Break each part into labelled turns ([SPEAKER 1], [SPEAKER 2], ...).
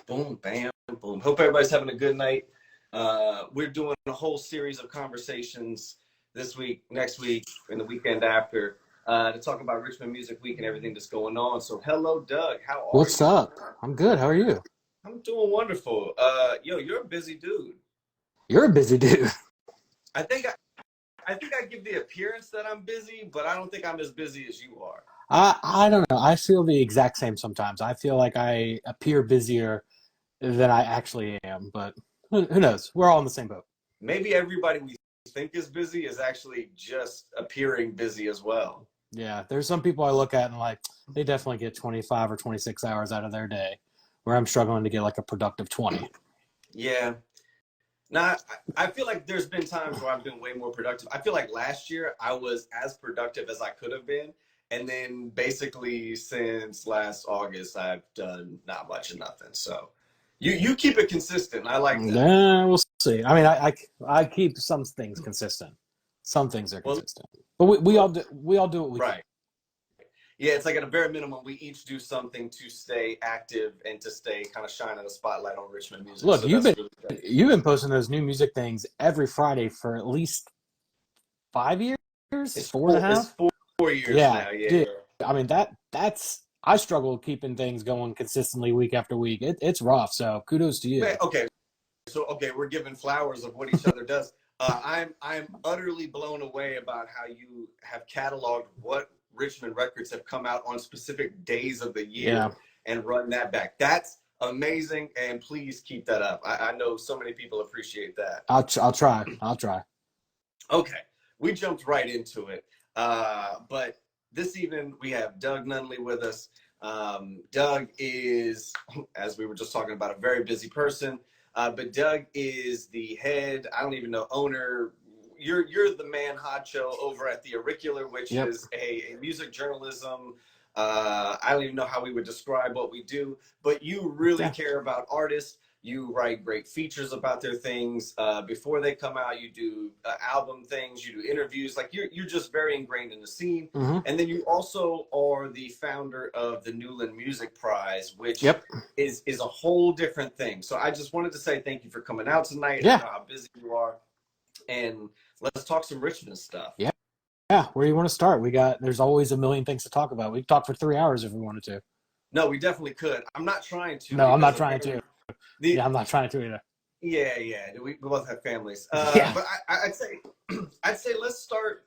[SPEAKER 1] Boom, bam, boom. Hope everybody's having a good night. We're doing a whole series of conversations this week, next week, and the weekend after to talk about Richmond Music Week and everything that's going on. So, hello, Doug. How are
[SPEAKER 2] What's
[SPEAKER 1] you?
[SPEAKER 2] up? I'm good. How are you?
[SPEAKER 1] I'm doing wonderful. Yo, you're a busy dude.
[SPEAKER 2] You're a busy dude.
[SPEAKER 1] I think I think I give the appearance that I'm busy, but I don't think I'm as busy as you are.
[SPEAKER 2] I don't know. I feel the exact same sometimes. I feel like I appear busier than I actually am, but who knows? We're all in the same boat.
[SPEAKER 1] Maybe everybody we think is busy is actually just appearing busy as well.
[SPEAKER 2] Yeah, there's some people I look at and like they definitely get 25 or 26 hours out of their day, where I'm struggling to get like a productive 20.
[SPEAKER 1] Yeah. Now, I feel like there's been times where I've been way more productive. I feel like last year I was as productive as I could have been. And then basically since last August, I've done not much of nothing. So you keep it consistent. I like that.
[SPEAKER 2] Yeah, we'll see. I mean, I keep some things consistent. Some things are
[SPEAKER 1] Well,
[SPEAKER 2] consistent, but we all do what we can.
[SPEAKER 1] right. Yeah, it's like at a bare minimum, we each do something to stay active and to stay kind of shine a spotlight on Richmond music.
[SPEAKER 2] Look,
[SPEAKER 1] So that's really great.
[SPEAKER 2] you've been posting those new music things every Friday for at least 5 years,
[SPEAKER 1] It's
[SPEAKER 2] four and a
[SPEAKER 1] it's
[SPEAKER 2] half.
[SPEAKER 1] 4 years
[SPEAKER 2] Yeah,
[SPEAKER 1] now. Yeah,
[SPEAKER 2] dude.
[SPEAKER 1] yeah.
[SPEAKER 2] I mean that's I struggle keeping things going consistently week after week. It's rough. So kudos to
[SPEAKER 1] Man,
[SPEAKER 2] you.
[SPEAKER 1] okay, so okay, we're giving flowers of what each other does. I'm utterly blown away about how you have cataloged what Richmond records have come out on specific days of the
[SPEAKER 2] Yeah,
[SPEAKER 1] year and run that back. That's amazing, and please keep that up. I know so many people appreciate that.
[SPEAKER 2] I'll try. I'll try.
[SPEAKER 1] Okay, we jumped right into it. But this evening we have Doug Nunnally with us. Doug is, as we were just talking about, a very busy person. But Doug is the head, I don't even know, owner. You're the man honcho over at the Auricular, which
[SPEAKER 2] Yep.
[SPEAKER 1] is a music journalism. I don't even know how we would describe what we do, but you really
[SPEAKER 2] Yeah.
[SPEAKER 1] care about artists. You write great features about their things before they come out. You do album things. You do interviews. Like you're just very ingrained in the scene.
[SPEAKER 2] Mm-hmm.
[SPEAKER 1] And then you also are the founder of the Newland Music Prize, which
[SPEAKER 2] Yep.
[SPEAKER 1] is a whole different thing. So I just wanted to say thank you for coming out tonight. I
[SPEAKER 2] Yeah.
[SPEAKER 1] know how busy you are, and let's talk some Richmond stuff.
[SPEAKER 2] Yeah. Yeah. Where do you want to start? There's always a million things to talk about. We could talk for 3 hours if we wanted to.
[SPEAKER 1] No, we definitely could. I'm not trying to
[SPEAKER 2] No, I'm
[SPEAKER 1] because
[SPEAKER 2] not trying to.
[SPEAKER 1] the
[SPEAKER 2] Yeah, I'm not trying to either.
[SPEAKER 1] yeah. We both have families.
[SPEAKER 2] Yeah.
[SPEAKER 1] But I'd say let's start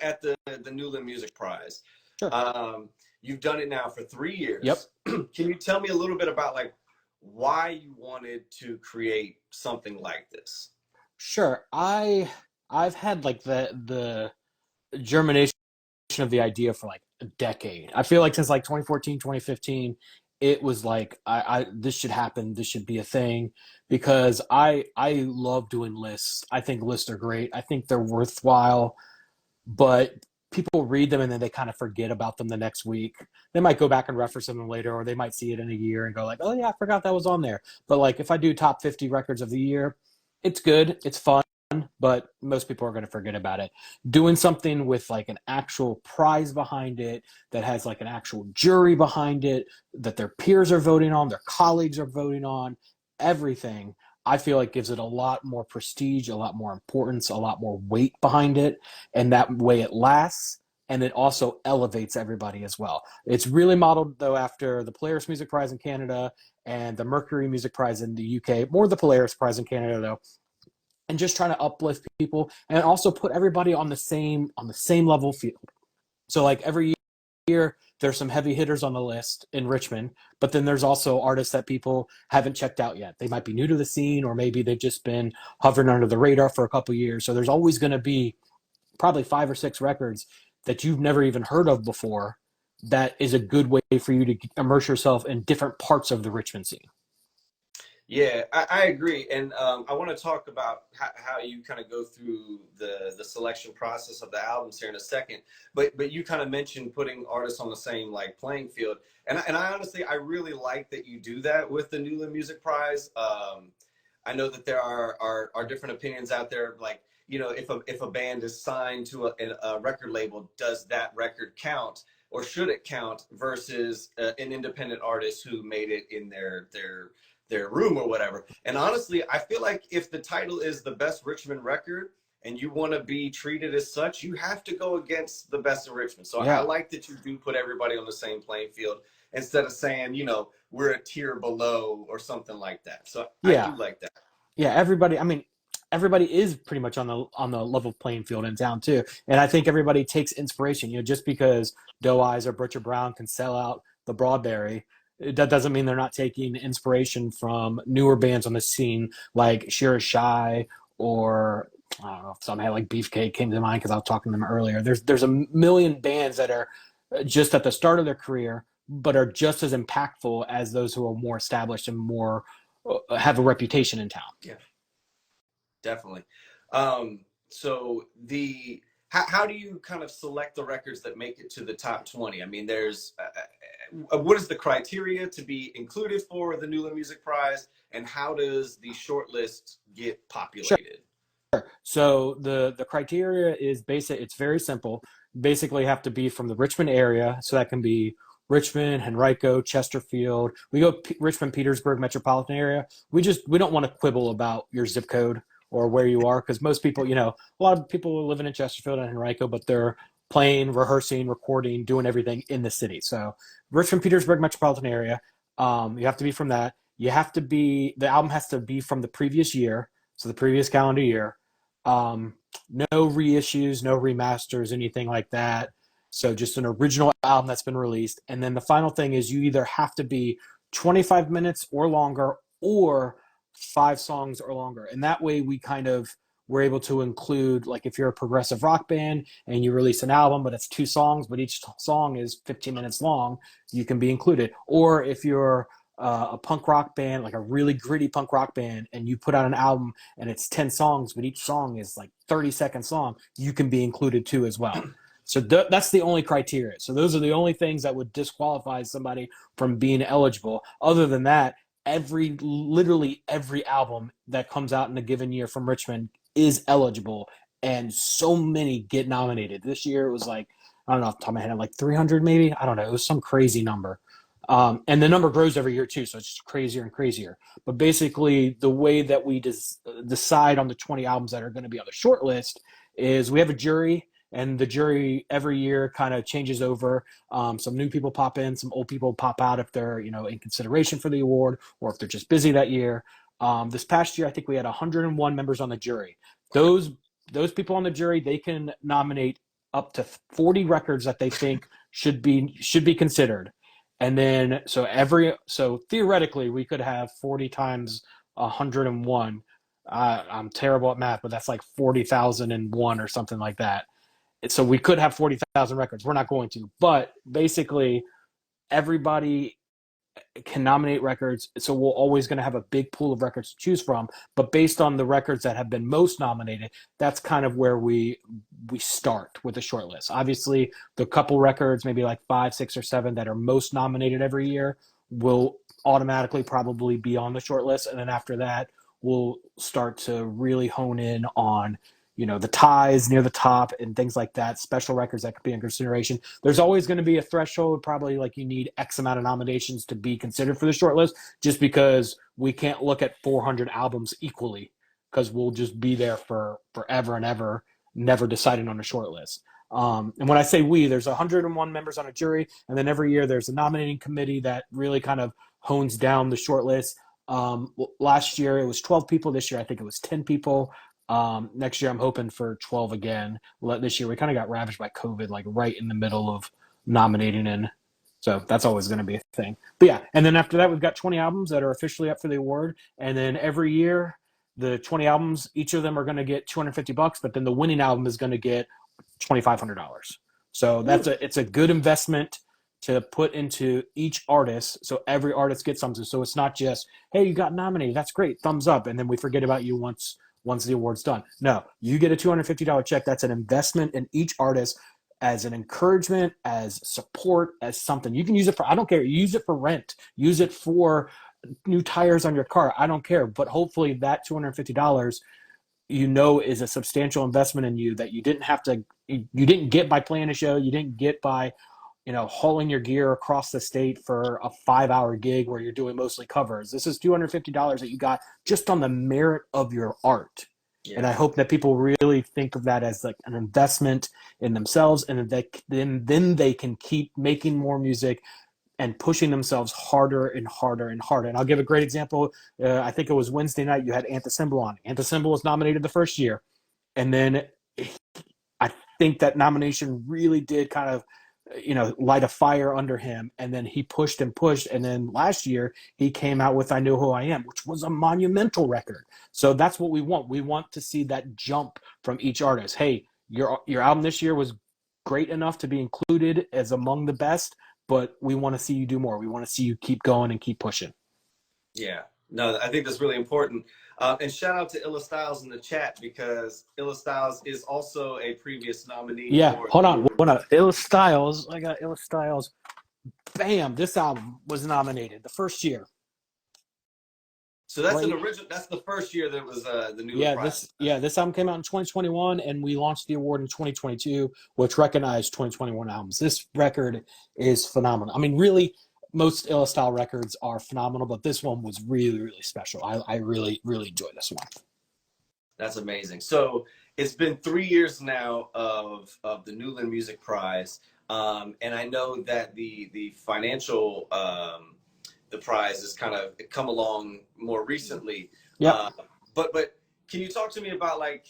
[SPEAKER 1] at the Newland Music Prize.
[SPEAKER 2] Sure.
[SPEAKER 1] You've done it now for 3 years.
[SPEAKER 2] Yep.
[SPEAKER 1] Can you tell me a little bit about like why you wanted to create something like this?
[SPEAKER 2] Sure. I've had like the germination of the idea for like a decade. I feel like since like 2014, 2015, it was like I this should happen, this should be a thing because I love doing lists. I think lists are great. I think they're worthwhile, but people read them and then they kind of forget about them the next week. They might go back and reference them later, or they might see it in a year and go like, "Oh yeah, I forgot that was on there." But like if I do top 50 records of the year, it's good, it's fun, but most people are going to forget about it. Doing something with like an actual prize behind it, that has like an actual jury behind it, that their peers are voting on, their colleagues are voting on, everything, I feel like gives it a lot more prestige, a lot more importance, a lot more weight behind it. And that way it lasts. And it also elevates everybody as well. It's really modeled, though, after the Polaris Music Prize in Canada and the Mercury Music Prize in the UK. More the Polaris Prize in Canada, though, and just trying to uplift people and also put everybody on the same level field. So like every year there's some heavy hitters on the list in Richmond, but then there's also artists that people haven't checked out yet. They might be new to the scene, or maybe they've just been hovering under the radar for a couple of years. So there's always going to be probably 5 or 6 records that you've never even heard of before. That is a good way for you to immerse yourself in different parts of the Richmond scene.
[SPEAKER 1] Yeah, I agree, and I want to talk about how you kind of go through the selection process of the albums here in a second. But you kind of mentioned putting artists on the same like playing field, and I honestly I really like that you do that with the Newland Music Prize. I know that there are different opinions out there, like if a band is signed to a record label, does that record count? or should it count versus an independent artist who made it in their room or whatever. And honestly, I feel like if the title is the best Richmond record and you want to be treated as such, you have to go against the best in Richmond. So I
[SPEAKER 2] Yeah.
[SPEAKER 1] like that you do put everybody on the same playing field instead of saying, we're a tier below or something like that. So I
[SPEAKER 2] Yeah.
[SPEAKER 1] do like that.
[SPEAKER 2] Yeah, everybody, I mean, everybody is pretty much on the level playing field in town too. And I think everybody takes inspiration, just because Doe Eyes or Butcher Brown can sell out the Broadberry, that doesn't mean they're not taking inspiration from newer bands on the scene like Shira Shy, or I don't know if somebody like Beefcake came to mind because I was talking to them earlier. There's a million bands that are just at the start of their career, but are just as impactful as those who are more established and more have a reputation in town.
[SPEAKER 1] Yeah, definitely. So how do you kind of select the records that make it to the top 20? I mean, there's what is the criteria to be included for the Newland Music Prize, and how does the short list get populated?
[SPEAKER 2] Sure. So the criteria is basic. It's very simple. Basically, have to be from the Richmond area, so that can be Richmond, Henrico, Chesterfield. We go Richmond, Petersburg metropolitan area. We don't want to quibble about your zip code or where you are, because most people, a lot of people are living in Chesterfield and Henrico, but they're playing, rehearsing, recording, doing everything in the city. So Richmond, Petersburg metropolitan area. You have to be from that. The album has to be from the previous year, so the previous calendar year. No reissues, no remasters, anything like that. So just an original album that's been released. And then the final thing is you either have to be 25 minutes or longer, or 5 songs or longer. And that way we're able to include, like if you're a progressive rock band and you release an album, but it's 2 songs, but each song is 15 minutes long, you can be included. Or if you're a punk rock band, like a really gritty punk rock band, and you put out an album and it's 10 songs, but each song is like 30-second song, you can be included too as well. So that's the only criteria. So those are the only things that would disqualify somebody from being eligible. Other than that, literally every album that comes out in a given year from Richmond is eligible, and so many get nominated. This year it was like, I don't know off the top of my head, like 300 maybe. I don't know. It was some crazy number. And the number grows every year too, so it's just crazier and crazier. But basically, the way that we decide on the 20 albums that are going to be on the short list is we have a jury, and the jury every year kind of changes over. Some new people pop in, some old people pop out if they're in consideration for the award, or if they're just busy that year. This past year, I think we had 101 members on the jury. Those people on the jury, they can nominate up to 40 records that they think should be considered. And then, so theoretically, we could have 40 times 101. I'm terrible at math, but that's like 40,001 or something like that. So we could have 40,000 records. We're not going to. But basically, everybody can nominate records. So we're always going to have a big pool of records to choose from. But based on the records that have been most nominated, that's kind of where we start with the short list. Obviously, the couple records, maybe like 5, 6, or 7 that are most nominated every year will automatically probably be on the short list. And then after that, we'll start to really hone in on the ties near the top and things like that, special records that could be in consideration. There's always going to be a threshold, probably like you need X amount of nominations to be considered for the short list, just because we can't look at 400 albums equally, because we'll just be there for forever and ever, never deciding on a short list. And when I say we, there's 101 members on a jury, and then every year there's a nominating committee that really kind of hones down the short list. Last year it was 12 people. This year I think it was 10 people. Next year I'm hoping for 12 again. This year we kind of got ravaged by COVID, like right in the middle of nominating, and so that's always going to be a thing. But yeah, and then after that we've got 20 albums that are officially up for the award, and then every year the 20 albums, each of them are going to get $250, but then the winning album is going to get $2,500. So it's a good investment to put into each artist, so every artist gets something. So it's not just, hey, you got nominated, that's great, thumbs up, and then we forget about you once the award's done. No, you get a $250 check. That's an investment in each artist, as an encouragement, as support, as something. You can use it for, I don't care, use it for rent, use it for new tires on your car, I don't care. But hopefully that $250 is a substantial investment in you that you didn't get by playing a show, you didn't get by hauling your gear across the state for a 5-hour gig where you're doing mostly covers. This is $250 that you got just on the merit of your art. And
[SPEAKER 1] Yeah.
[SPEAKER 2] I hope that people really think of that as like an investment in themselves, and then they can keep making more music and pushing themselves harder and harder and harder. And I'll give a great example. I think it was Wednesday night. You had Antisymbol on. Antisymbol was nominated the first year, and then I think that nomination really did kind of, light a fire under him. And then he pushed and pushed. And then last year he came out with I Know Who I Am, which was a monumental record. So that's what we want. We want to see that jump from each artist. Hey, your album this year was great enough to be included as among the best, but we want to see you do more. We want to see you keep going and keep pushing.
[SPEAKER 1] Yeah, no, I think that's really important. And shout out to Illa Styles in the chat, because Illa Styles is also a previous nominee
[SPEAKER 2] Yeah,
[SPEAKER 1] for
[SPEAKER 2] hold
[SPEAKER 1] the
[SPEAKER 2] on.
[SPEAKER 1] Newland.
[SPEAKER 2] Illa Styles. I got Illa Styles. Bam! This album was nominated the first year.
[SPEAKER 1] So that's
[SPEAKER 2] Right.
[SPEAKER 1] an original. That's the first year that it was the Newland
[SPEAKER 2] Yeah,
[SPEAKER 1] Prize.
[SPEAKER 2] this album came out in 2021, and we launched the award in 2022, which recognized 2021 albums. This record is phenomenal. I mean, really, most Illa Style records are phenomenal, but this one was really, really special. I really, really enjoyed this one.
[SPEAKER 1] That's amazing. So it's been 3 years now of the Newland Music Prize, and I know that the financial the prize has kind of come along more recently.
[SPEAKER 2] Yep.
[SPEAKER 1] But can you talk to me about like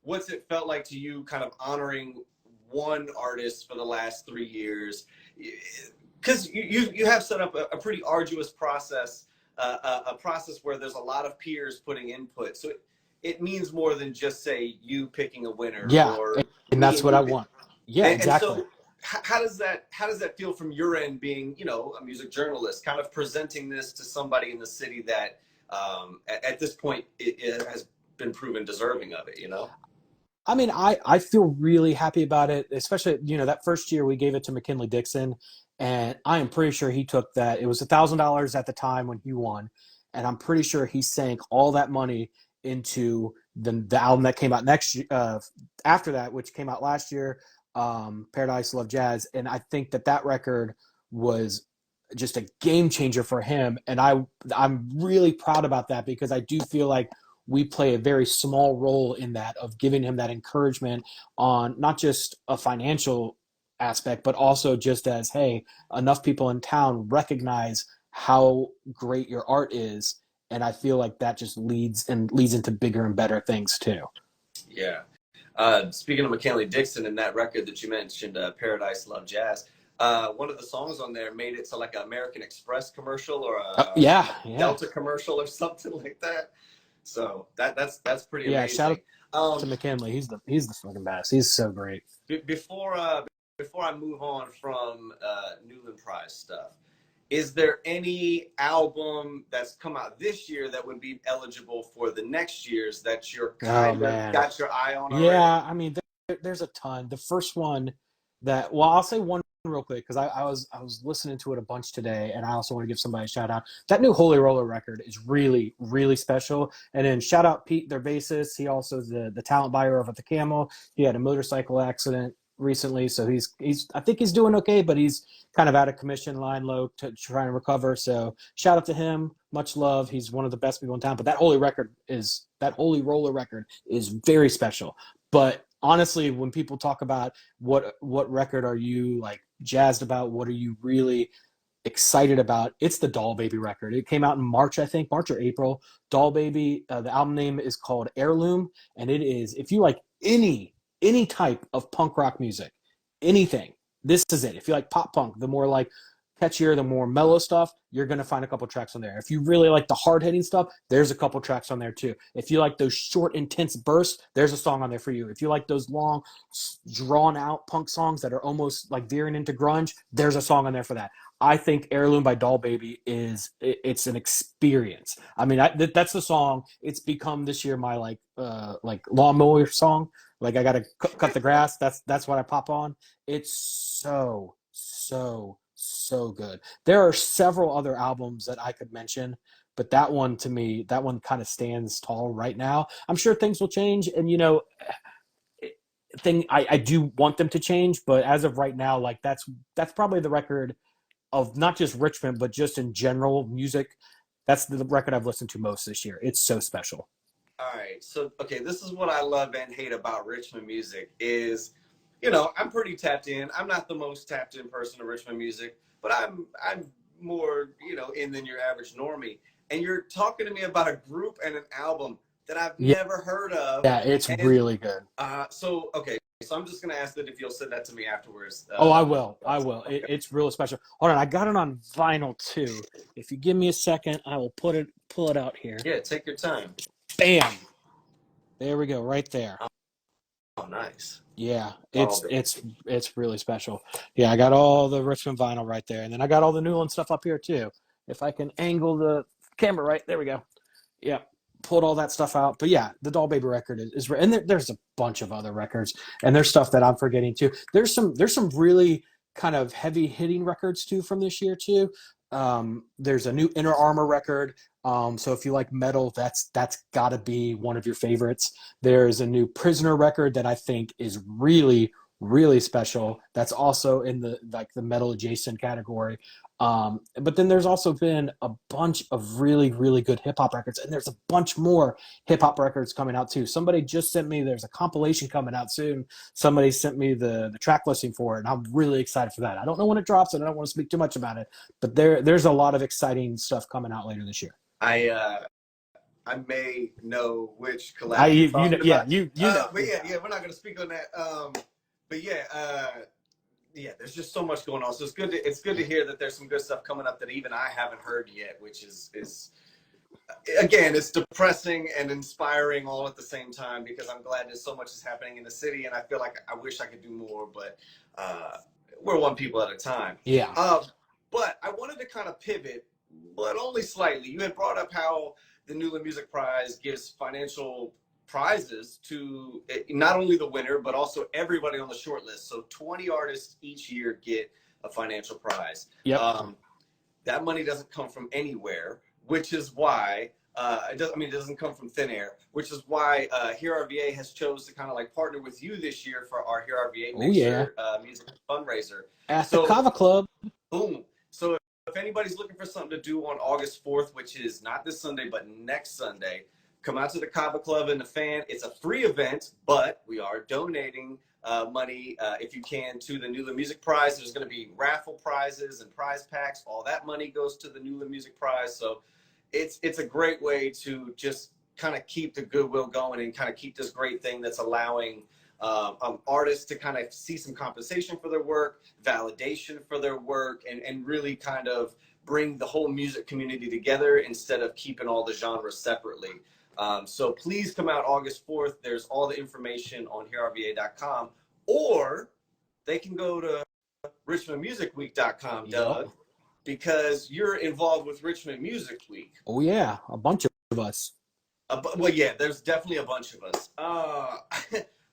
[SPEAKER 1] what's it felt like to you, kind of honoring one artist for the last 3 years? Because you have set up a pretty arduous process, a process where there's a lot of peers putting input. So it means more than just say you picking a winner.
[SPEAKER 2] Yeah,
[SPEAKER 1] Or
[SPEAKER 2] and that's what I want. Yeah, exactly.
[SPEAKER 1] And so how does that feel from your end, being a music journalist, kind of presenting this to somebody in the city that at this point it has been proven deserving of it?
[SPEAKER 2] I mean, I feel really happy about it, especially, that first year we gave it to McKinley Dixon, and I am pretty sure he took that. It was $1,000 at the time when he won, and I'm pretty sure he sank all that money into the album that came out next year, after that, which came out last year, Paradise Love Jazz. And I think that record was just a game changer for him, and I'm really proud about that, because I do feel like we play a very small role in that, of giving him that encouragement on not just a financial aspect, but also just as, hey, enough people in town recognize how great your art is. And I feel like that just leads into bigger and better things too.
[SPEAKER 1] Yeah. Speaking of McKinley Dixon and that record that you mentioned, Paradise Love Jazz, one of the songs on there made it to like an American Express commercial, or a Delta commercial or something like that. So that's pretty amazing.
[SPEAKER 2] Yeah, shout out to McKinley. He's the fucking best. He's so great.
[SPEAKER 1] Before I move on from Newland Prize stuff, is there any album that's come out this year that would be eligible for the next year's that you're kind of got your eye on already?
[SPEAKER 2] Yeah, I mean, there's a ton. The first one I'll say one real quick, because I was listening to it a bunch today, and I also want to give somebody a shout out. That new Holy Roller record is really, really special. And then shout out Pete, their bassist. He also is the talent buyer over at the Camel. He had a motorcycle accident recently, so he's I think he's doing okay, but he's kind of out of commission, lying low to try and recover. So shout out to him. Much love. He's one of the best people in town. But that Holy Roller record is very special. But honestly, when people talk about what record are you like jazzed about, what are you really excited about, it's the Doll Baby record. It came out in March, I think, March or April. Doll Baby, the album name is called Heirloom, and it is, if you like any type of punk rock music, anything, this is it. If you like pop punk, the more like catchier, the more mellow stuff, you're going to find a couple tracks on there. If you really like the hard-hitting stuff, there's a couple tracks on there too. If you like those short, intense bursts, there's a song on there for you. If you like those long, drawn-out punk songs that are almost like veering into grunge, there's a song on there for that. I think Heirloom by Doll Baby it's an experience. I mean, that's the song. It's become this year my like lawnmower song. Like, I got to cut the grass. That's what I pop on. It's so good. There are several other albums that I could mention, but that one, to me, kind of stands tall right now. I'm sure things will change, and thing I do want them to change, but as of right now, like that's probably the record of not just Richmond, but just in general music. That's the record I've listened to most this year. It's so special.
[SPEAKER 1] All right. So, okay, this is what I love and hate about Richmond music is, I'm pretty tapped in. I'm not the most tapped in person to Richmond music, but I'm more, in than your average normie. And you're talking to me about a group and an album that I've
[SPEAKER 2] Yeah,
[SPEAKER 1] never heard of.
[SPEAKER 2] yeah, it's
[SPEAKER 1] And
[SPEAKER 2] really good.
[SPEAKER 1] okay. So I'm just gonna ask that if you'll send that to me afterwards.
[SPEAKER 2] Oh, I will. I will.
[SPEAKER 1] Okay.
[SPEAKER 2] It's really special. Hold on, I got it on vinyl too. If you give me a second, I will pull it out here.
[SPEAKER 1] Yeah, take your time.
[SPEAKER 2] Bam. There we go, right there.
[SPEAKER 1] Oh, nice.
[SPEAKER 2] Yeah, it's really special. Yeah, I got all the Richmond vinyl right there, and then I got all the Newland stuff up here too. If I can angle the camera right, there we go. Yeah, pulled all that stuff out. But yeah, the Doll Baby record is and there's a bunch of other records, and there's stuff that I'm forgetting too. There's some really kind of heavy hitting records too from this year too. There's a new Inner Armor record. So if you like metal, that's got to be one of your favorites. There's a new Prisoner record that I think is really, really special. That's also in the metal adjacent category. But then there's also been a bunch of really, really good hip hop records, and there's a bunch more hip hop records coming out too. Somebody just sent me, there's a compilation coming out soon. Somebody sent me the track listing for it, and I'm really excited for that. I don't know when it drops, and I don't want to speak too much about it, but there's a lot of exciting stuff coming out later this year.
[SPEAKER 1] I may know which collab you're talking about.
[SPEAKER 2] Yeah, you know.
[SPEAKER 1] But yeah, we're not going to speak on that. But yeah, there's just so much going on. So it's good to hear that there's some good stuff coming up that even I haven't heard yet, which is again, it's depressing and inspiring all at the same time because I'm glad there's so much is happening in the city, and I feel like I wish I could do more, but we're one people at a time.
[SPEAKER 2] Yeah.
[SPEAKER 1] But I wanted to kind of pivot, but only slightly. You had brought up how the Newland Music Prize gives financial prizes to not only the winner, but also everybody on the short list. So 20 artists each year get a financial prize.
[SPEAKER 2] Yep.
[SPEAKER 1] That money doesn't come from anywhere, which is why it doesn't come from thin air, which is why HearRVA has chose to kind of like partner with you this year for our HearRVA music fundraiser.
[SPEAKER 2] At the Kava Club.
[SPEAKER 1] Boom. So if anybody's looking for something to do on August 4th, which is not this Sunday, but next Sunday, come out to the Kava Club and the Fan. It's a free event, but we are donating money, if you can, to the Newland Music Prize. There's going to be raffle prizes and prize packs. All that money goes to the Newland Music Prize. So it's a great way to just kind of keep the goodwill going and kind of keep this great thing that's allowing artists to kind of see some compensation for their work, validation for their work, and really kind of bring the whole music community together instead of keeping all the genres separately. So please come out August 4th. There's all the information on HearRVA.com, or they can go to RichmondMusicWeek.com, Doug, because you're involved with Richmond Music Week.
[SPEAKER 2] Oh yeah, a bunch of us.
[SPEAKER 1] Well, yeah, there's definitely a bunch of us.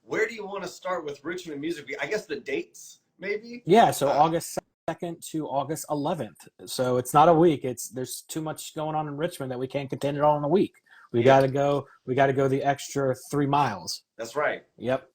[SPEAKER 1] Where do you want to start with Richmond Music Week? I guess the dates, maybe?
[SPEAKER 2] Yeah, so August 2nd to August 11th. So it's not a week. There's too much going on in Richmond that we can't contain it all in a week. We got to go the extra 3 miles.
[SPEAKER 1] That's right.
[SPEAKER 2] Yep.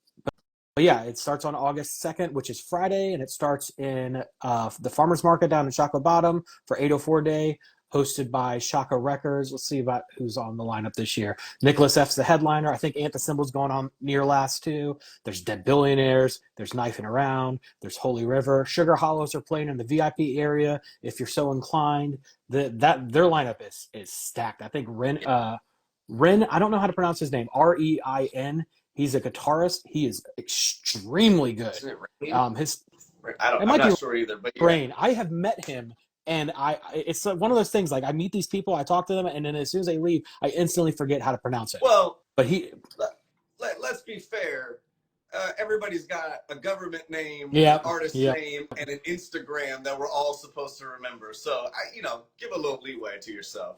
[SPEAKER 2] But yeah, it starts on August 2nd, which is Friday, and it starts in the Farmers Market down in Shaka Bottom for 804 Day, hosted by Shaka Records. Let's see about who's on the lineup this year. Nicholas F's the headliner. I think Anti-Symbol's going on near last too. There's Dead Billionaires. There's Knifing Around. There's Holy River. Sugar Hollows are playing in the VIP area if you're so inclined. Their lineup is stacked. I think Ren, I don't know how to pronounce his name. Rein. He's a guitarist. He is extremely good.
[SPEAKER 1] Isn't it Rain?
[SPEAKER 2] I'm
[SPEAKER 1] not sure either. But yeah.
[SPEAKER 2] Rain. I have met him. And it's one of those things, like I meet these people, I talk to them, and then as soon as they leave, I instantly forget how to pronounce it.
[SPEAKER 1] Well,
[SPEAKER 2] but
[SPEAKER 1] let's be fair. Everybody's got a government name,
[SPEAKER 2] an
[SPEAKER 1] artist name, and an Instagram that we're all supposed to remember. So give a little leeway to yourself.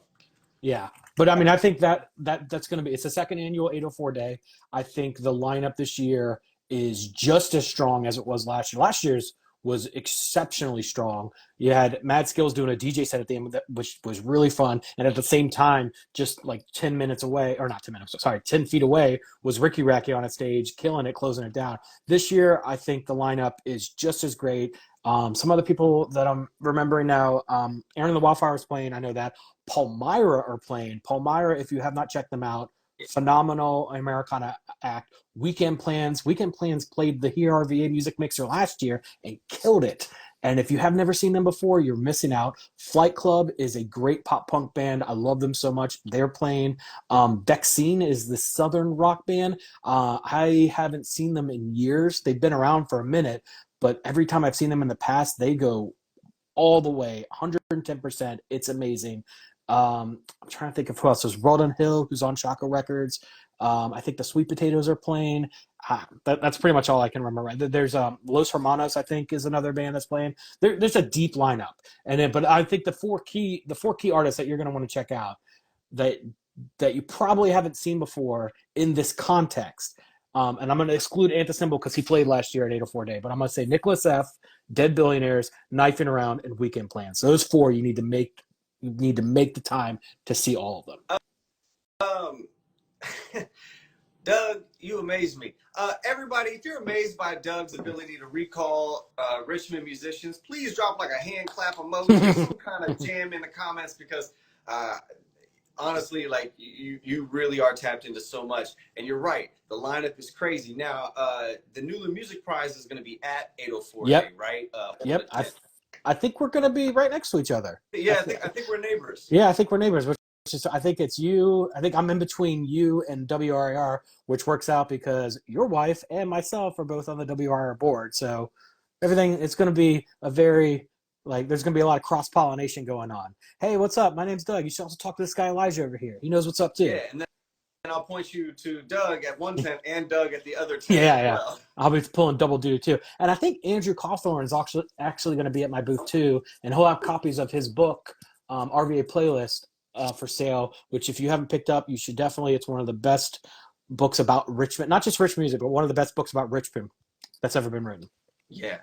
[SPEAKER 2] Yeah, but I mean, I think that's going to be. It's the second annual 804 Day. I think the lineup this year is just as strong as it was last year. Last year's was exceptionally strong. You had Mad Skills doing a DJ set at the end, which was really fun. And at the same time, just like 10 minutes away, or not 10 minutes, sorry, 10 feet away was Ricky Racky on a stage, killing it, closing it down. This year, I think the lineup is just as great. Some other people that I'm remembering now, Aaron and the Wildfire is playing. I know that. Palmyra are playing. Palmyra, if you have not checked them out, phenomenal Americana act. Weekend Plans played the HearRVA music mixer last year and killed it. And if you have never seen them before, you're missing out. Flight Club is a great pop punk band. I love them so much. They're playing. Dexine is the southern rock band. I haven't seen them in years. They've been around for a minute, but every time I've seen them in the past, they go all the way, 110%. It's amazing. I'm trying to think of who else. There's Rodden Hill, who's on Shaka Records. I think the Sweet Potatoes are playing. That's pretty much all I can remember. There's Los Hermanos, I think, is another band that's playing. There's a deep lineup, but I think the four key artists that you're going to want to check out that you probably haven't seen before in this context. And I'm going to exclude Antisymbol because he played last year at 804 Day, but I'm going to say Nicholas F., Dead Billionaires, Knifing Around, and Weekend Plans. Those four you need to make the time to see all of them.
[SPEAKER 1] Doug, you amaze me. Everybody, if you're amazed by Doug's ability to recall Richmond musicians, please drop like a hand clap emoji, some kind of jam in the comments, because honestly, like you really are tapped into so much. And you're right, the lineup is crazy. Now, the Newland Music Prize is going to be at 804 Day, right?
[SPEAKER 2] Yep. I think we're going to be right next to each other.
[SPEAKER 1] Yeah, I think we're neighbors.
[SPEAKER 2] Yeah, I think we're neighbors. I think it's you. I think I'm in between you and WRIR, which works out because your wife and myself are both on the WRIR board. So it's going to be there's going to be a lot of cross-pollination going on. Hey, what's up? My name's Doug. You should also talk to this guy Elijah over here. He knows what's up too.
[SPEAKER 1] Yeah, and I'll point you to Doug at one tent and Doug at the other tent.
[SPEAKER 2] Yeah. Well. I'll be pulling double duty too. And I think Andrew Cawthorn is actually going to be at my booth too, and he'll have copies of his book, RVA Playlist, for sale, which if you haven't picked up, you should definitely. It's one of the best books about Richmond, not just Richmond music, but one of the best books about Richmond that's ever been written.
[SPEAKER 1] Yeah.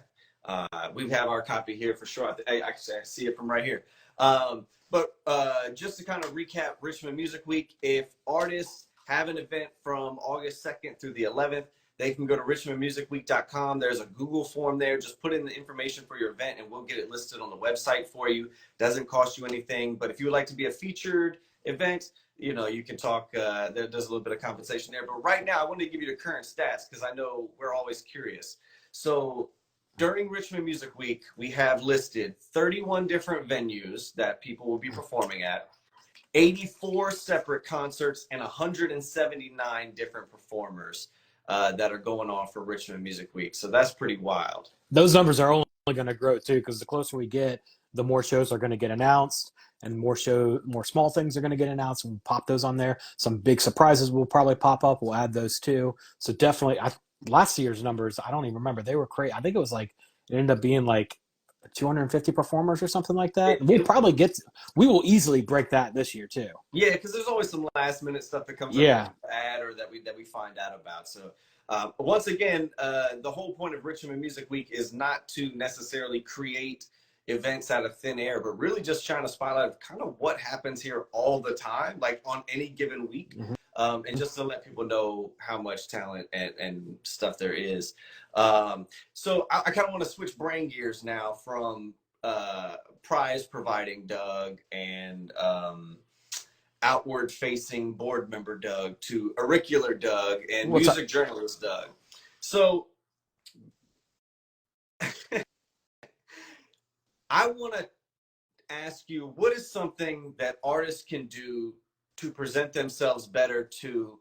[SPEAKER 1] We have our copy here for sure. I see it from right here. But just to kind of recap Richmond Music Week, if artists have an event from August 2nd through the 11th, they can go to richmondmusicweek.com. There's a Google form there. Just put in the information for your event and we'll get it listed on the website for you. Doesn't cost you anything. But if you would like to be a featured event, you can talk. There's a little bit of compensation there. But right now, I wanted to give you the current stats because I know we're always curious. So during Richmond Music Week, we have listed 31 different venues that people will be performing at, 84 separate concerts, and 179 different performers that are going on for Richmond Music Week. So that's pretty wild.
[SPEAKER 2] Those numbers are only going to grow too, because the closer we get, the more shows are going to get announced, and more small things are going to get announced, and we'll pop those on there. Some big surprises will probably pop up. We'll add those too. So definitely, last year's numbers, I don't even remember. They were crazy. I think it ended up being like 250 performers or something like that. We will easily break that this year too.
[SPEAKER 1] Yeah, because there's always some last minute stuff that comes up ad or that we find out about. So once again, the whole point of Richmond Music Week is not to necessarily create events out of thin air, but really just trying to spotlight kind of what happens here all the time, like on any given week. Mm-hmm. And just to let people know how much talent and stuff there is. So I kind of want to switch brain gears now from prize providing Doug and outward facing board member Doug to auricular Doug and music journalist Doug. So I want to ask you, what is something that artists can do to present themselves better to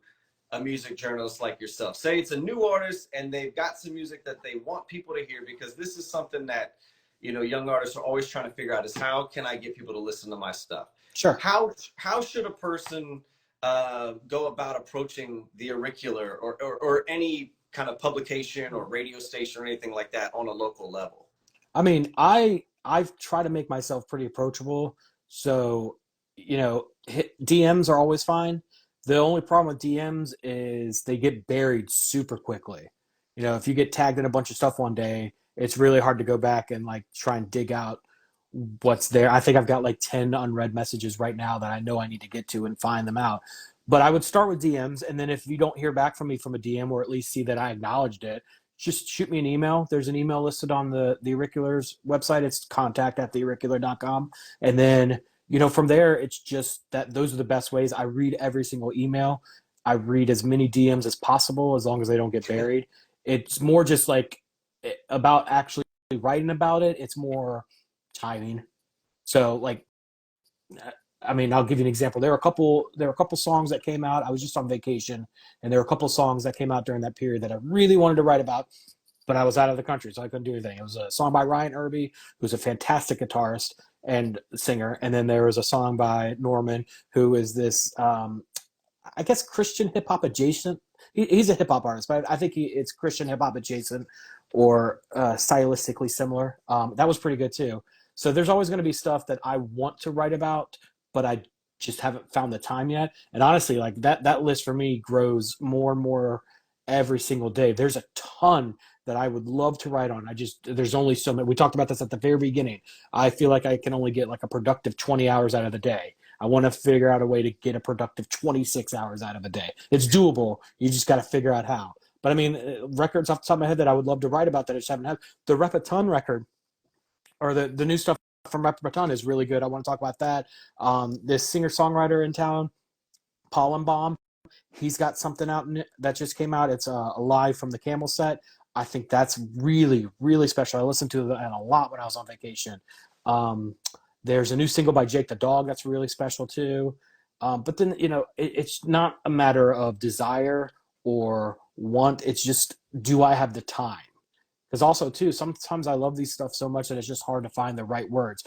[SPEAKER 1] a music journalist like yourself? Say it's a new artist and they've got some music that they want people to hear, because this is something that, young artists are always trying to figure out is how can I get people to listen to my stuff?
[SPEAKER 2] Sure.
[SPEAKER 1] How should a person go about approaching the auricular or any kind of publication or radio station or anything like that on a local level?
[SPEAKER 2] I mean, I've tried to make myself pretty approachable. So, DMs are always fine. The only problem with DMs is they get buried super quickly. If you get tagged in a bunch of stuff one day it's really hard to go back and like try and dig out what's there. I think I've got like 10 unread messages right now that I know I need to get to and find them out. But I would start with DMs, and then if you don't hear back from me from a DM, or at least see that I acknowledged it, just shoot me an email. There's an email listed on the Auriculars website. It's contact@theauricular.com. And then, from there, it's just that those are the best ways. I read every single email. I read as many DMs as possible, as long as they don't get buried. It's more just like about actually writing about it. It's more timing. So like, I mean, I'll give you an example. There were a couple songs that came out. I was just on vacation, and there were a couple songs that came out during that period that I really wanted to write about, but I was out of the country, so I couldn't do anything. It was a song by HearRVA, who's a fantastic guitarist and singer, and then there was a song by Norman, who is this, I guess, Christian hip hop adjacent. He's a hip hop artist, but I think it's Christian hip hop adjacent, or stylistically similar. That was pretty good too. So there's always going to be stuff that I want to write about, but I just haven't found the time yet. And honestly, like that list for me grows more and more every single day. There's a ton that I would love to write on. There's only so many. We talked about this at the very beginning. I feel like I can only get like a productive 20 hours out of the day. I want to figure out a way to get a productive 26 hours out of a day. It's doable. You just got to figure out how. But I mean, records off the top of my head that I would love to write about that I just haven't had. The Repaton record, or the new stuff from Repaton, is really good. I want to talk about that. This singer-songwriter in town, Pollenbaum, he's got something out that just came out. It's a live from the Camel set. I think that's really, really special. I listened to that a lot when I was on vacation. There's a new single by Jake the Dog that's really special too. But then, it's not a matter of desire or want. It's just, do I have the time? Because also too, sometimes I love these stuff so much that it's just hard to find the right words.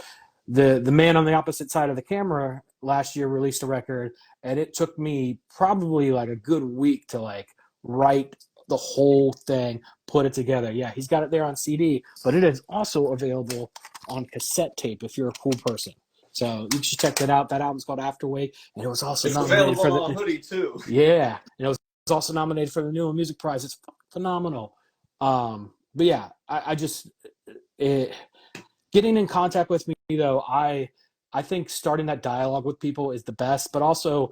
[SPEAKER 2] The man on the opposite side of the camera last year released a record, and it took me probably like a good week to like write the whole thing, put it together. Yeah, he's got it there on CD, but it is also available on cassette tape if you're a cool person. So you should check that out. That album's called Afterwake, and it was also nominated for the
[SPEAKER 1] on hoodie too.
[SPEAKER 2] Yeah, and it was also nominated for the New Music Prize. It's phenomenal. But yeah, I just getting in contact with me though. I think starting that dialogue with people is the best, but also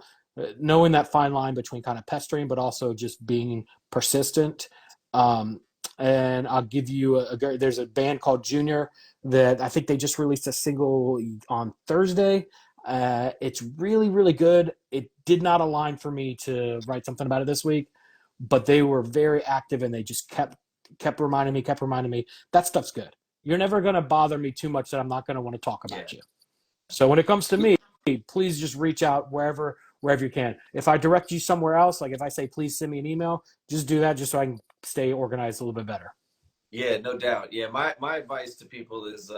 [SPEAKER 2] knowing that fine line between kind of pestering, but also just being persistent. And I'll give you there's a band called Junior that I think they just released a single on Thursday. It's really, really good. It did not align for me to write something about it this week, but they were very active, and they just kept reminding me that stuff's good. You're never going to bother me too much that I'm not going to want to talk about you. So when it comes to me, please just reach out wherever you can. If I direct you somewhere else, like if I say, please send me an email, just do that just so I can stay organized a little bit better.
[SPEAKER 1] Yeah, no doubt. Yeah, my advice to people is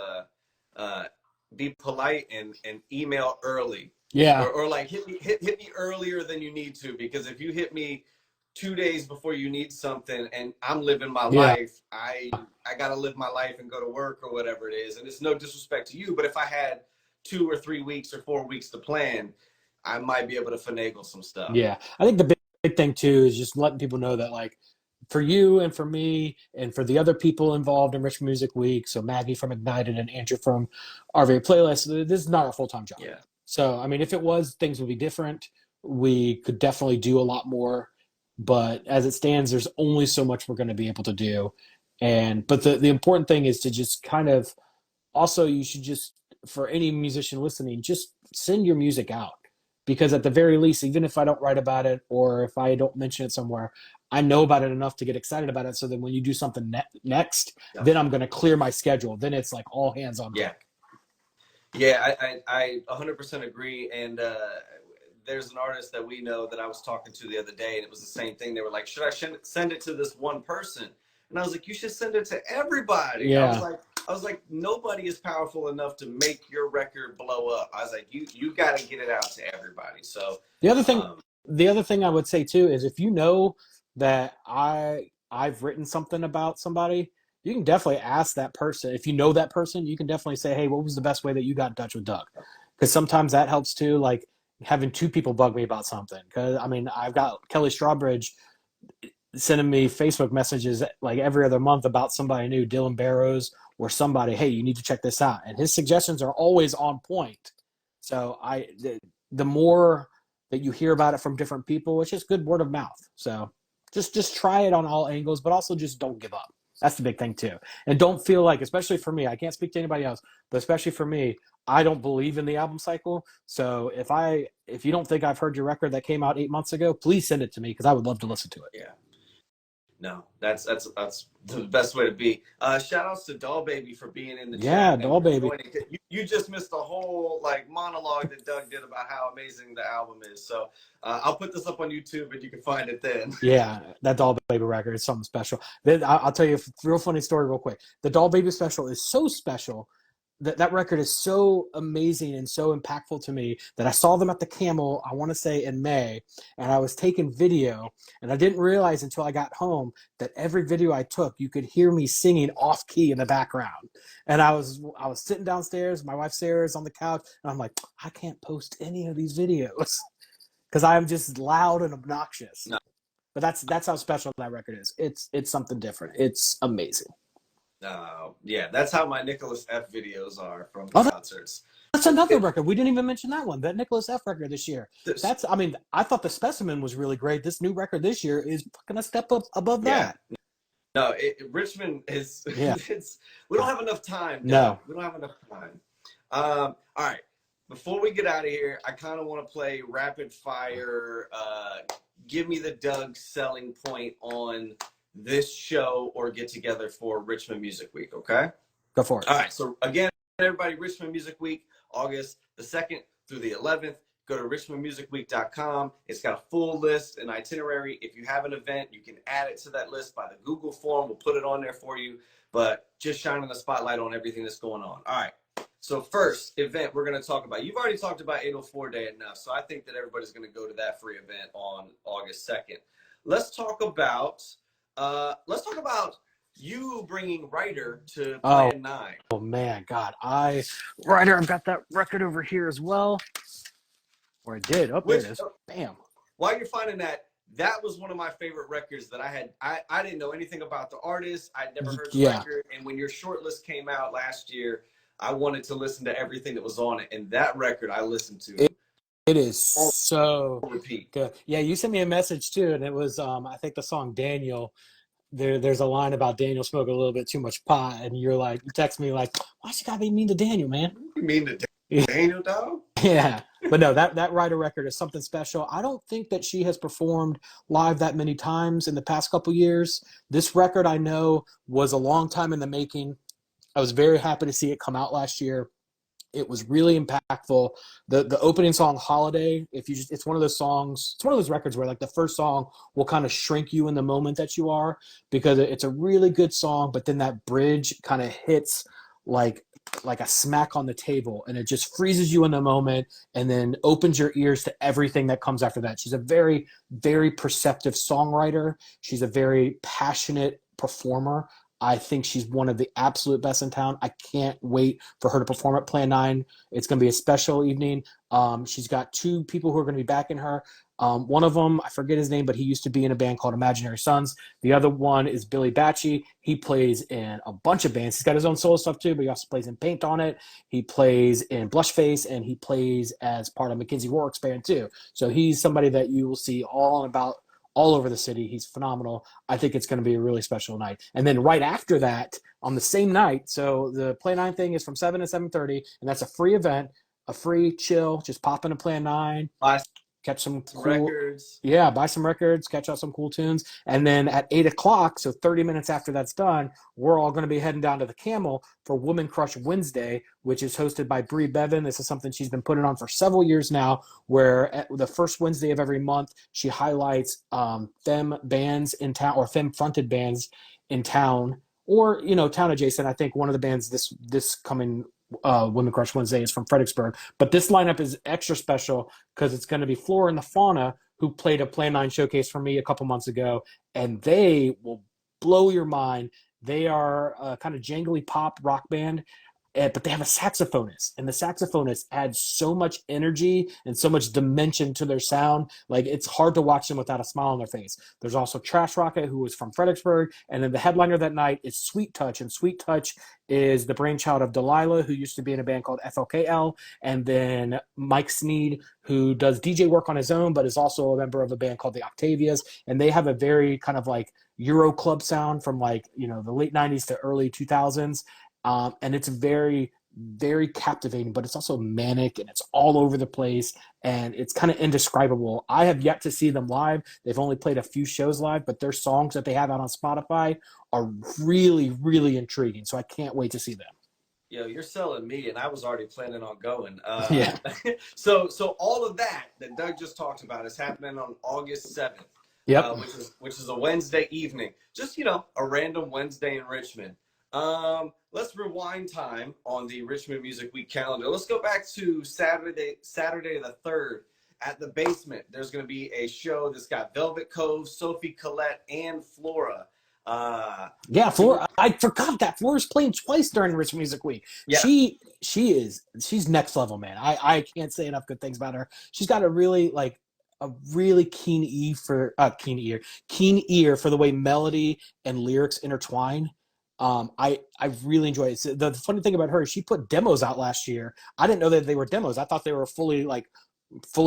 [SPEAKER 1] be polite and email early.
[SPEAKER 2] Yeah.
[SPEAKER 1] Or like hit me earlier than you need to, because if you hit me 2 days before you need something and I'm living my life, I gotta live my life and go to work or whatever it is. And it's no disrespect to you, but if I had 2 or 3 weeks or 4 weeks to plan, I might be able to finagle some stuff.
[SPEAKER 2] Yeah. I think the big thing too is just letting people know that, like, for you and for me and for the other people involved in Richmond Music Week, so Maggie from Ignited and Andrew from HearRVA Playlist, this is not a full-time job.
[SPEAKER 1] Yeah.
[SPEAKER 2] So, I mean, if it was, things would be different. We could definitely do a lot more. But as it stands, there's only so much we're going to be able to do. But the important thing is to just kind of, also, you should just, for any musician listening, just send your music out. Because at the very least, even if I don't write about it or if I don't mention it somewhere, I know about it enough to get excited about it. So then when you do something next, then I'm going to clear my schedule. Then it's like all hands on deck.
[SPEAKER 1] Yeah, I 100% agree. And there's an artist that we know that I was talking to the other day, and it was the same thing. They were like, should I send it to this one person? And I was like, you should send it to everybody.
[SPEAKER 2] Yeah.
[SPEAKER 1] I was like, nobody is powerful enough to make your record blow up. I was like, you got to get it out to everybody. So the
[SPEAKER 2] other thing I would say too is, if you know that I've written something about somebody, you can definitely ask that person. If you know that person, you can definitely say, hey, what was the best way that you got in touch with Doug? Because sometimes that helps too. Like having two people bug me about something. Because I mean, I've got Kelly Strawbridge. sending me Facebook messages like every other month about somebody new, Dylan Barrows or somebody. Hey, you need to check this out, and his suggestions are always on point. So the more that you hear about it from different people, it's just good word of mouth. So just try it on all angles, but also just don't give up. That's the big thing too. And don't feel like, especially for me, I can't speak to anybody else, but especially for me, I don't believe in the album cycle. So if you don't think I've heard your record that came out 8 months ago, please send it to me because I would love to listen to it.
[SPEAKER 1] Yeah. No, that's the best way to be. Shout outs to Doll Baby for being in the
[SPEAKER 2] Yeah,
[SPEAKER 1] chat.
[SPEAKER 2] Doll Baby.
[SPEAKER 1] You just missed the whole like monologue that Doug did about how amazing the album is. So I'll put this up on YouTube and you can find it then.
[SPEAKER 2] Yeah, that Doll Baby record is something special. I'll tell you a real funny story real quick. The Doll Baby special is so special. That record is so amazing and so impactful to me that I saw them at the Camel, I want to say in May, and I was taking video, and I didn't realize until I got home that every video I took, you could hear me singing off key in the background. And I was sitting downstairs, my wife Sarah is on the couch, and I'm like, I can't post any of these videos because I'm just loud and obnoxious.
[SPEAKER 1] No.
[SPEAKER 2] But that's how special that record is. It's something different. It's amazing.
[SPEAKER 1] Yeah, that's how my Nicholas F videos are from concerts.
[SPEAKER 2] That's another record. We didn't even mention that one. That Nicholas F record this year. I thought The Specimen was really great. This new record this year is fucking a step up above that.
[SPEAKER 1] No, Richmond is.
[SPEAKER 2] Yeah.
[SPEAKER 1] We don't have enough time.
[SPEAKER 2] No,
[SPEAKER 1] we don't have enough time. All right. Before we get out of here, I kind of want to play rapid fire. Give me the Doug selling point on this show or get together for Richmond Music Week, okay?
[SPEAKER 2] Go for it.
[SPEAKER 1] All right, so again, everybody, Richmond Music Week, August the 2nd through the 11th. Go to richmondmusicweek.com. It's got a full list and itinerary. If you have an event, you can add it to that list by the Google form. We'll put it on there for you, but just shining the spotlight on everything that's going on. All right, so first event we're going to talk about. You've already talked about 804 Day enough, so I think that everybody's going to go to that free event on August 2nd. Let's talk about you bringing Writer to Plan 9.
[SPEAKER 2] Oh man, God, Writer, I've got that record over here as well. Or I did. Oh, there it is. Bam.
[SPEAKER 1] While you're finding that, that was one of my favorite records that I had. I didn't know anything about the artist. I'd never heard the record. And when your short list came out last year, I wanted to listen to everything that was on it. And that record I listened to.
[SPEAKER 2] It is so
[SPEAKER 1] repeat.
[SPEAKER 2] Good. Yeah, you sent me a message too, and it was I think the song Daniel. There's a line about Daniel smoking a little bit too much pot, and you text me like, why's you gotta be mean to Daniel, man?
[SPEAKER 1] You mean to Daniel, dog?
[SPEAKER 2] Yeah, but no, that Writer record is something special. I don't think that she has performed live that many times in the past couple years. This record, I know, was a long time in the making. I was very happy to see it come out last year. It was really impactful. The opening song, Holiday, it's one of those songs, it's one of those records where like the first song will kind of shrink you in the moment that you are, because it's a really good song, but then that bridge kind of hits like a smack on the table, and it just freezes you in the moment and then opens your ears to everything that comes after that. She's a very, very perceptive songwriter. She's a very passionate performer. I think she's one of the absolute best in town. I can't wait for her to perform at Plan 9. It's going to be a special evening. She's got two people who are going to be backing her. One of them, I forget his name, but he used to be in a band called Imaginary Sons. The other one is Billy Batchy. He plays in a bunch of bands. He's got his own solo stuff too, but he also plays in Paint on It. He plays in Blushface, and he plays as part of Mackenzie Rourke's band too. So he's somebody that you will see all over the city. He's phenomenal. I think it's going to be a really special night. And then right after that, on the same night, so the Plan 9 thing is from 7 to 7:30, and that's a free event, a free chill, just pop into Plan 9. Catch some cool
[SPEAKER 1] records.
[SPEAKER 2] Yeah, buy some records, catch out some cool tunes. And then at 8 o'clock, so 30 minutes after that's done, we're all going to be heading down to the Camel for Woman Crush Wednesday, which is hosted by Brie Bevan. This is something she's been putting on for several years now, where at the first Wednesday of every month, she highlights femme bands in town, or femme-fronted bands in town, or, town adjacent. I think one of the bands this coming Women Crush Wednesday is from Fredericksburg. But this lineup is extra special because it's going to be Flora and the Fauna, who played a Plan 9 showcase for me a couple months ago, and they will blow your mind. They are a kind of jangly pop rock band. but they have a saxophonist, and the saxophonist adds so much energy and so much dimension to their sound. Like, it's hard to watch them without a smile on their face. There's also Trash Rocket, who was from Fredericksburg, and then the headliner that night is Sweet Touch, and Sweet Touch is the brainchild of Delilah, who used to be in a band called FLKL, and then Mike Sneed, who does DJ work on his own, but is also a member of a band called the Octavias, and they have a very kind of like Euro club sound from like, the late 90s to early 2000s. And it's very, very captivating, but it's also manic and it's all over the place and it's kind of indescribable. I have yet to see them live. They've only played a few shows live, but their songs that they have out on Spotify are really, really intriguing. So I can't wait to see them.
[SPEAKER 1] Yo, you're selling me, and I was already planning on going.
[SPEAKER 2] Yeah.
[SPEAKER 1] So all of that Doug just talked about is happening on August 7th,
[SPEAKER 2] Yep.
[SPEAKER 1] which is a Wednesday evening. Just, a random Wednesday in Richmond. Let's rewind time on the Richmond Music Week calendar. Let's go back to Saturday the 3rd at the Basement. There's going to be a show that's got Velvet Cove, Sophie Collette, and Flora.
[SPEAKER 2] Yeah, Flora. I forgot that Flora's playing twice during Richmond Music Week.
[SPEAKER 1] Yeah.
[SPEAKER 2] She's next level, man. I can't say enough good things about her. She's got a really keen ear for the way melody and lyrics intertwine. I really enjoy it. So the funny thing about her is she put demos out last year. I didn't know that they were demos. I thought they were fully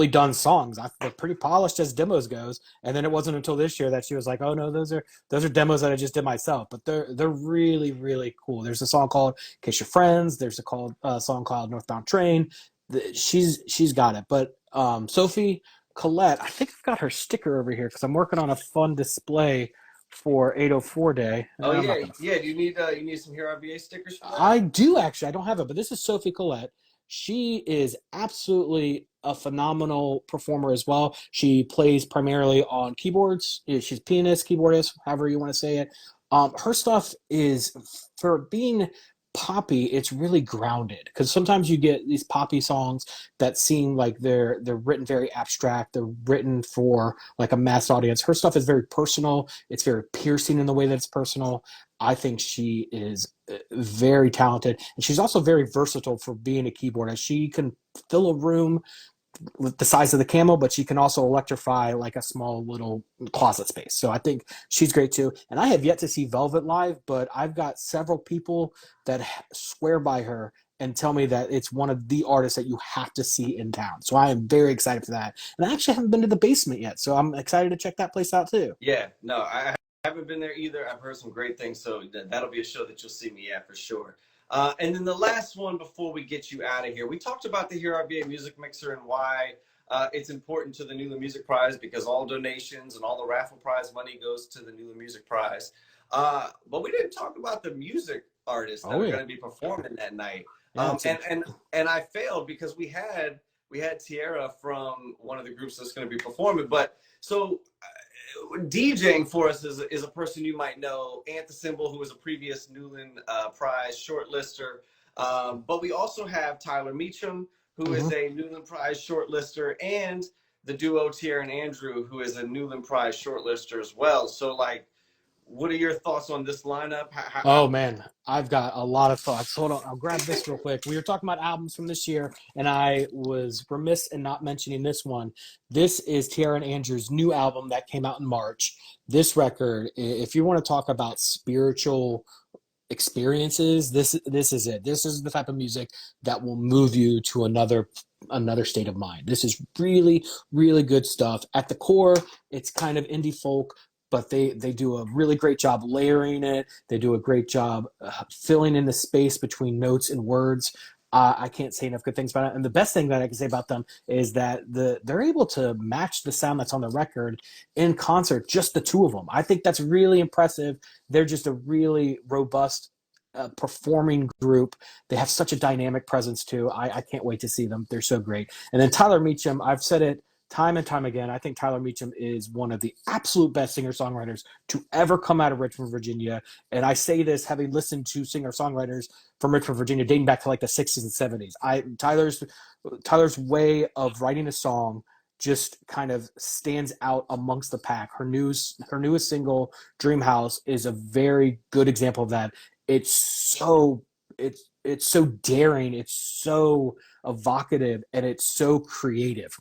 [SPEAKER 2] done songs. They're pretty polished as demos goes. And then it wasn't until this year that she was like, "Oh no, those are demos that I just did myself." But they're really, really cool. There's a song called "Kiss Your Friends." There's a song called "Northbound Train." She's got it. But Sophie Collette, I think I've got her sticker over here because I'm working on a fun display for 804 Day.
[SPEAKER 1] Oh yeah. Do you need some HearRVA stickers for that?
[SPEAKER 2] I do actually. I don't have it, but this is Sophie Collette. She is absolutely a phenomenal performer as well. She plays primarily on keyboards. She's pianist, keyboardist, however you want to say it. Her stuff is, for being poppy, it's really grounded, because sometimes you get these poppy songs that seem like they're written very abstract. They're written for like a mass audience. Her stuff is very personal. It's very piercing in the way that it's personal. I think she is very talented, and she's also very versatile for being a keyboardist. She can fill a room with the size of the camel, but she can also electrify like a small little closet space. So I think she's great too. And I have yet to see Velvet live, but I've got several people that swear by her and tell me that it's one of the artists that you have to see in town. So I am very excited for that. And I actually haven't been to the Basement yet, so I'm excited to check that place out too.
[SPEAKER 1] Yeah, no, I haven't been there either. I've heard some great things, so that'll be a show that you'll see me at for sure. And then the last one before we get you out of here, we talked about the HearRVA Music Mixer and why it's important to the Newland Music Prize, because all donations and all the raffle prize money goes to the Newland Music Prize. But we didn't talk about the music artists that are going to be performing that night. And I failed because we had Tierra from one of the groups that's going to be performing. But so DJing for us is a person you might know, Ant the Symbol, who was a previous Newland Prize shortlister. But we also have Tyler Meacham, who is a Newland Prize shortlister, and the duo Tierra and Andrew, who is a Newland Prize shortlister as well. So, like, what are your thoughts on this lineup?
[SPEAKER 2] Oh man, I've got a lot of thoughts. Hold on, I'll grab this real quick. We were talking about albums from this year, and I was remiss in not mentioning this one. This is Tierra and Andrew's new album that came out in March. This record, if you want to talk about spiritual experiences, this is it. This is the type of music that will move you to another state of mind. This is really, really good stuff. At the core, it's kind of indie folk, but they do a really great job layering it. They do a great job filling in the space between notes and words. I can't say enough good things about it. And the best thing that I can say about them is that they're able to match the sound that's on the record in concert, just the two of them. I think that's really impressive. They're just a really robust performing group. They have such a dynamic presence too. I can't wait to see them. They're so great. And then Tyler Meacham, I've said it time and time again, I think Tyler Meacham is one of the absolute best singer-songwriters to ever come out of Richmond, Virginia. And I say this having listened to singer-songwriters from Richmond, Virginia, dating back to like the 60s and 70s. Tyler's way of writing a song just kind of stands out amongst the pack. Her newest single, Dream House, is a very good example of that. It's it's so daring, it's so evocative, and it's so creative.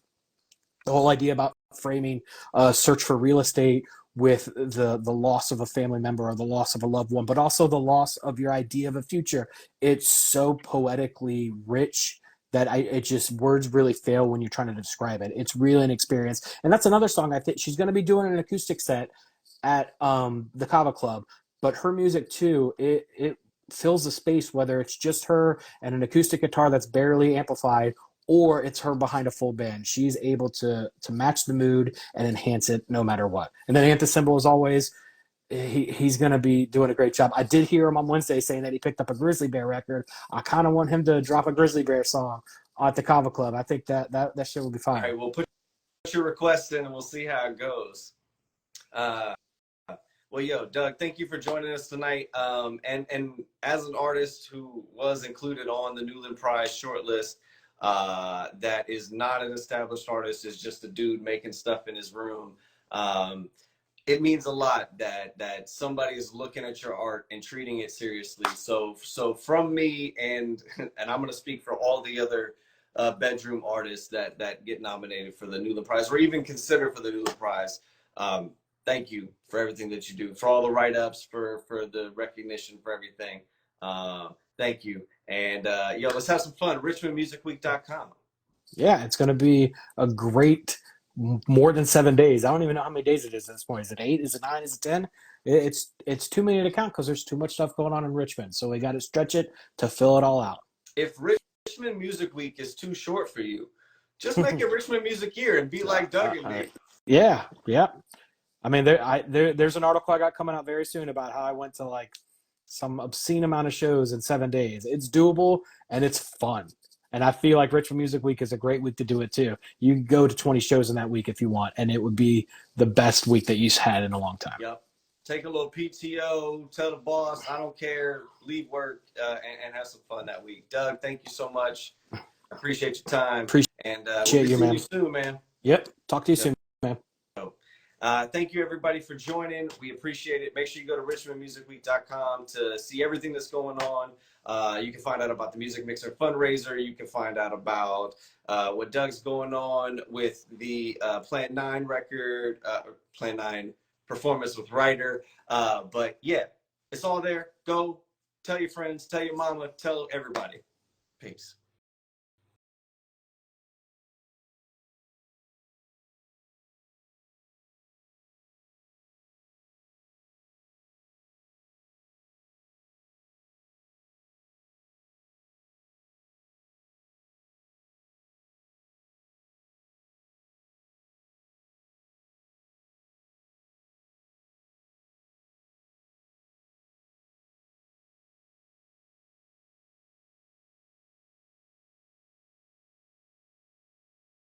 [SPEAKER 2] The whole idea about framing a search for real estate with the loss of a family member or the loss of a loved one, but also the loss of your idea of a future. It's so poetically rich that it just words really fail when you're trying to describe it. It's really an experience, and that's another song I think she's going to be doing an acoustic set at the Kava Club. But her music too, it fills the space, whether it's just her and an acoustic guitar that's barely amplified, or it's her behind a full band. She's able to match the mood and enhance it no matter what. And then Anthony Symbol, as always, he's going to be doing a great job. I did hear him on Wednesday saying that he picked up a Grizzly Bear record. I kind of want him to drop a Grizzly Bear song at the Kava Club. I think that shit will be fine.
[SPEAKER 1] All right, we'll put your request in and we'll see how it goes. Well, yo, Doug, thank you for joining us tonight. And as an artist who was included on the Newland Prize shortlist, that is not an established artist, is just a dude making stuff in his room. It means a lot that somebody is looking at your art and treating it seriously. So from me, and I'm going to speak for all the other bedroom artists that get nominated for the Newland Prize or even considered for the Newland Prize. Thank you for everything that you do, for all the write-ups, for the recognition, for everything. Thank you. And yo, let's have some fun. RichmondMusicWeek.com.
[SPEAKER 2] Yeah, it's going to be a great more than 7 days. I don't even know how many days it is at this point. Is it 8? Is it 9? Is it 10? It's too many to count because there's too much stuff going on in Richmond. So we got to stretch it to fill it all out.
[SPEAKER 1] If Richmond Music Week is too short for you, just make it Richmond Music Year and be like Doug and me.
[SPEAKER 2] Yeah. I mean, there's an article I got coming out very soon about how I went to like some obscene amount of shows in 7 days. It's doable and it's fun. And I feel like Richmond Music Week is a great week to do it too. You can go to 20 shows in that week if you want, and it would be the best week that you've had in a long time.
[SPEAKER 1] Yep. Take a little PTO, tell the boss, I don't care, leave work, and have some fun that week. Doug, thank you so much. I appreciate your time. And we'll see you soon, man.
[SPEAKER 2] Yep. Talk to you soon, man.
[SPEAKER 1] Thank you, everybody, for joining. We appreciate it. Make sure you go to richmondmusicweek.com to see everything that's going on. You can find out about the Music Mixer fundraiser. You can find out about what Doug's going on with the Plant 9 record, Plant 9 performance with Ryder. But yeah, it's all there. Go tell your friends, tell your mama, tell everybody. Peace.